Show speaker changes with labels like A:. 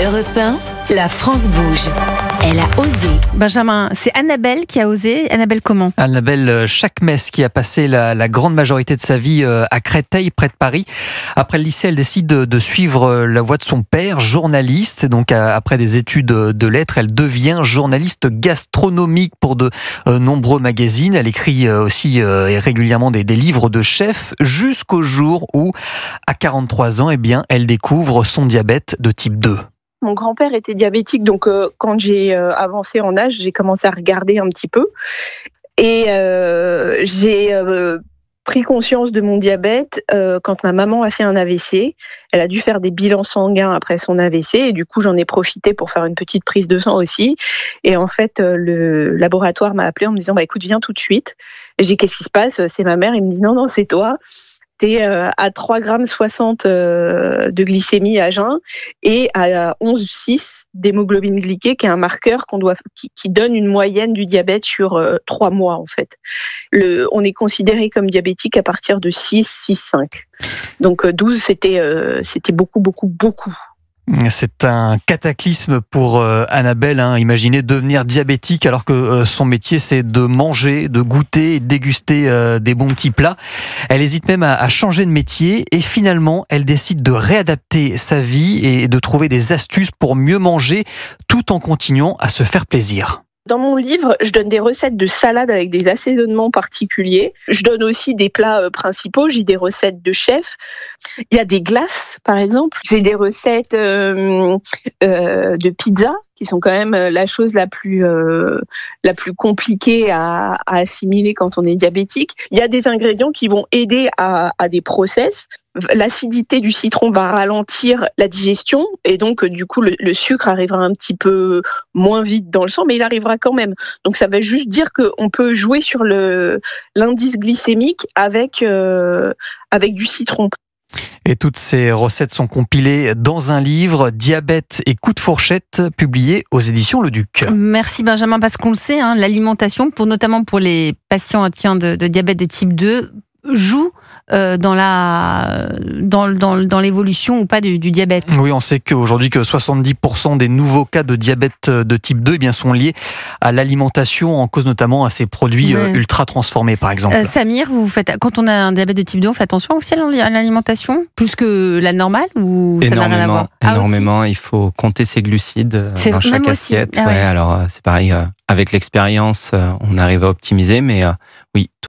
A: Europe 1, la France bouge. Elle a osé.
B: Benjamin, c'est Annabelle qui a osé. Annabelle comment ?
C: Annabelle Chakmes qui a passé la grande majorité de sa vie à Créteil, près de Paris. Après le lycée, elle décide de suivre la voie de son père, journaliste. Donc après des études de lettres, elle devient journaliste gastronomique pour de nombreux magazines. Elle écrit aussi régulièrement des livres de chefs jusqu'au jour où, à 43 ans, elle découvre son diabète de type 2.
D: Mon grand-père était diabétique, donc quand j'ai avancé en âge, j'ai commencé à regarder un petit peu. Et j'ai pris conscience de mon diabète quand ma maman a fait un AVC. Elle a dû faire des bilans sanguins après son AVC, et du coup j'en ai profité pour faire une petite prise de sang aussi. Et en fait, le laboratoire m'a appelé en me disant « écoute, viens tout de suite ». J'ai dit « qu'est-ce qui se passe ?» C'est ma mère, il me dit « non, c'est toi ». T'es à 3,60 g de glycémie à jeun et à 11,6 d'hémoglobine glyquée, qui est un marqueur qui donne une moyenne du diabète sur 3 mois en fait. On est considéré comme diabétique à partir de 6,5. Donc 12, c'était beaucoup.
C: C'est un cataclysme pour Annabelle. Imaginez devenir diabétique alors que son métier c'est de manger, de goûter et de déguster des bons petits plats. Elle hésite même à changer de métier et finalement elle décide de réadapter sa vie et de trouver des astuces pour mieux manger tout en continuant à se faire plaisir.
D: Dans mon livre, je donne des recettes de salade avec des assaisonnements particuliers. Je donne aussi des plats principaux, j'ai des recettes de chefs. Il y a des glaces, par exemple. J'ai des recettes de pizza, qui sont quand même la chose la plus compliquée à assimiler quand on est diabétique. Il y a des ingrédients qui vont aider à des process. L'acidité du citron va ralentir la digestion et donc du coup le sucre arrivera un petit peu moins vite dans le sang, mais il arrivera quand même. Donc ça veut juste dire qu'on peut jouer sur l'indice glycémique avec du citron.
C: Et toutes ces recettes sont compilées dans un livre, Diabète et coup de fourchette, publié aux éditions Le Duc.
B: Merci Benjamin, parce qu'on le sait, l'alimentation, notamment pour les patients atteints de diabète de type 2, joue dans l'évolution ou pas du diabète.
C: Oui, on sait qu'aujourd'hui que 70% des nouveaux cas de diabète de type 2 sont liés à l'alimentation, en cause notamment à ces produits ultra transformés par exemple.
B: Samir, quand on a un diabète de type 2, on fait attention aussi à l'alimentation, plus que la normale, ou ça n'a rien à voir?
E: Énormément, il faut compter ses glucides dans chaque assiette. Alors c'est pareil, avec l'expérience, on arrive à optimiser, mais oui.